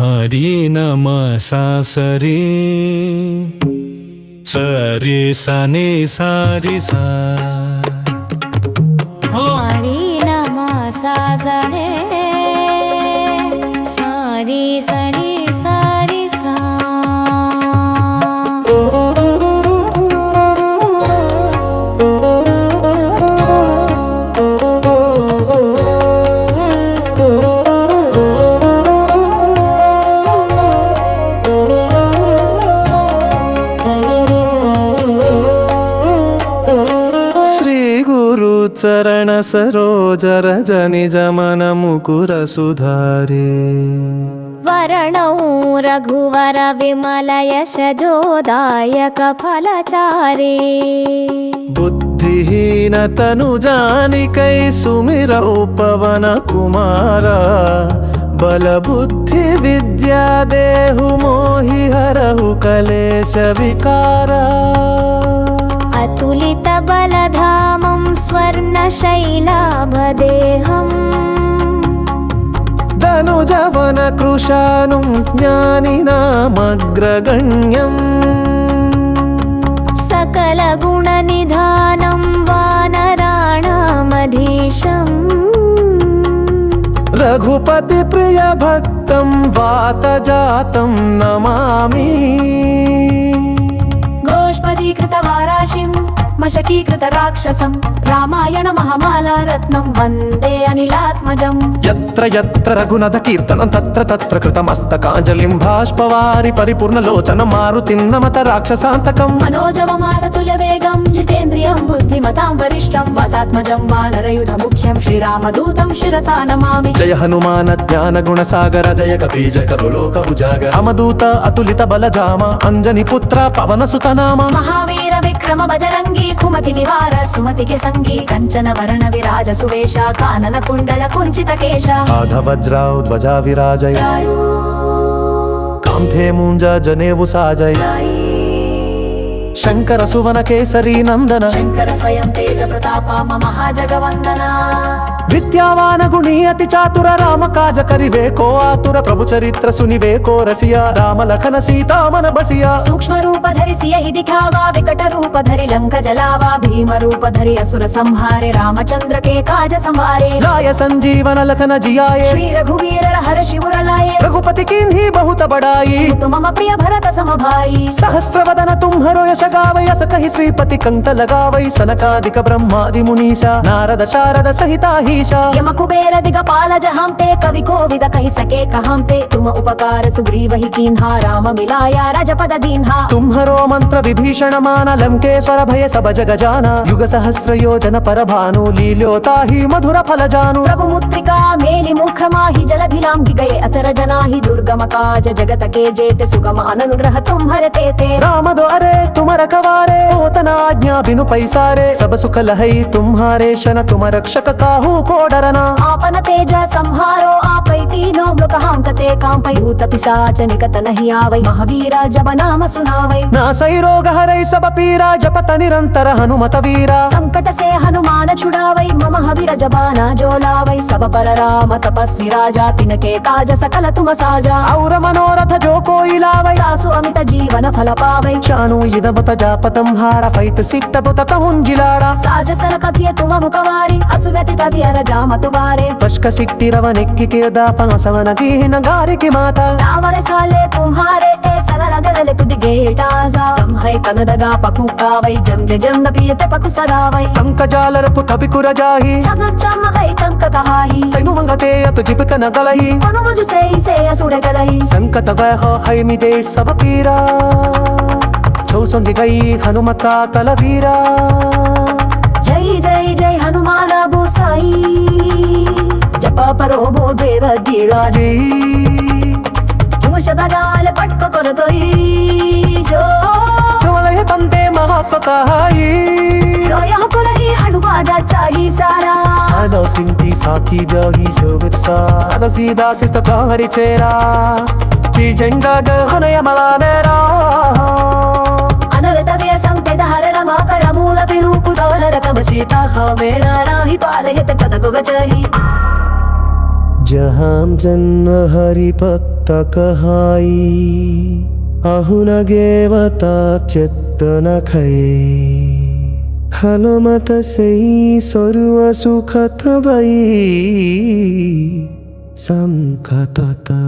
हरि नम सा सरे सरे सने सारे सा हरि नम सा सरे सारे सरे सारे सा चरण सरोज रज निज मन मुकुर सुधारे वरणौ रघुवर विमल यश जोदायक फलचारे बुद्धिहीन तनु जानिकै सुमिरौ पवन कुमारा बल बुद्धि विद्या देहु मोहि हरहु कलेश विकारा अतुलित बलधामं स्वर्णशैलाभदेहम् धनुजवन कृशानुं ज्ञानिनामग्रगण्यम् सकलगुणनिधानं वानराणामधीशम् रघुपति प्रिय भक्तं वातजातं नमामि गोष्पदीकृतवाराशिं मशकीकृतराक्षसं रामायण महामाला रत्नं वन्दे अनिलात्मजम् यत्र यत्र रघुनाथ कीर्तनं तत्र तत्र कृतमस्तकाञ्जलिं बाष्पवारि परिपूर्णलोचनं मारुतिं नमत राक्षसान्तकं मनोजवमानतुल्यवेगं जितेन्द्रियं बुद्धिमतां वरिष्ठं वातात्मजं वानरयुधमुख्यं श्रीरामदूतं शिरसा नमामि जय हनुमान ज्ञान गुणसागर जय कपीज करुलोक उजागर अमदूत अतुलित बलधाम अंजनी पुत्र पवन सुत नाम महावीर विक्रम बजरंगी कुमति निवार सुमति के संगी कंचन वरण विराज सुवेश कानन कुंडल कुंचित केश आध वज्राव ध्वजा विराजय कांधे मूंज जनेऊ साजय शंकर सुवन केसरी नंदन शंकर स्वयं तेज प्रताप महाजगवंदना विद्यावान गुणी अति चातुर राम काज करिवे को आतुर प्रभु चरित्र सुनिवे को रसिया राम लखन सीता मन बसिया सूक्ष्म रूप धरि सियहि दिखावा विकट रूप धरि लंक जलावा भीम रूप धरि असुर संहारे रामचंद्र के काज संवारे लाय संजीवन लखन जियाए श्री रघुवीर हर शिवर लाए रघुपति कीन्ही बहुत बड़ाई तुम मम प्रिय भरत सम भाई सहस्र वदन तुम्हरो यश गावै अस कहि श्रीपति कंठ लगावै सनकादिक ब्रह्मादि मुनीषा नारद शारद सहिता हीशा यम कुबेर दिगपाल जहां पे कवि कोविद कहि सके कहां पे तुम उपकार सुग्रीव ही कीन्हा राम मिलाया राजपद दीन्हा तुम्हरो मंत्र विभीषण मान लंकेश्वर भय सब जग जाना युग सहस्र योजन पर भानु लील्योता ही मधुर फल जानु प्रभु मुद्रिका मेलि मुख माहि जलधि लांघि गए अचर जनाहि दुर्गम काज जगत के जेते सुगम अनुग्रह तुम्हरे तेते राम द्वारे तुम रखवारे होतना आज्ञा बिनु पैसारे सब सुख लहई तुम्हारे शन तुम रक्षक काहू को डरना आपन तेज संहारो आपै तीनों लोक हांकते कांपै भूत पिशाच निकट नहीं आवै महावीरा जब नाम सुनावै नासै रोग हरै सब पीरा जपत निरंतर हनुमत वीरा संकट से हनुमान छुड़ावै मम हवीर जबाना जोलावै सब पर राम तपस्वी राजा तिनके काज सकल तुम साजा और मनोरथ जो कोई लावै दासु अमित जीवन फल पावै चाणु इदबत जापतं हार पैत सिक्त बुत कहूंजिलाड़ा साज सर कथिय तुम मुखवारी असुव्यति तगियर जाम तुवारे पश्क सिक्तिरव नेक्की के दापं सवन की नगारि की माता नावरे साले तुम्हारे ते सगल गगल कुदिगेटाजा तम है कनदगा पकुकावै जंद जंद पियते पकु सरावै पंकजालर पुत बिकुर जाही चम चम है कंक कहाई तैनु मंगते अत जिपक न गलही अनुज से असुर गलही संकट वह है मिदे सब पीरा छौसंग गई हनुमता कलवीरा जय जय जय हनुमान गोसाई जप परो बोधे भगीराजी तुम शबदाल पटक कर दई जो तुमले बंदे महास्वताई जो यह कुलही हनुमान चाही सारा आनो सिंती साकी गही शोभित सा सीधा सिस्त हरि चेरा की झंडा गहनय मला मेरा अनरत व्यसंते धारण माकर मूल पिरूप डोलर कब सीता खमेरा राही पालयत कद गो गजही जहां जन्म हरिभक्त कहाई अहुनगेवता चेतन खये हनुमत से सर्व सुखत भई संकतता।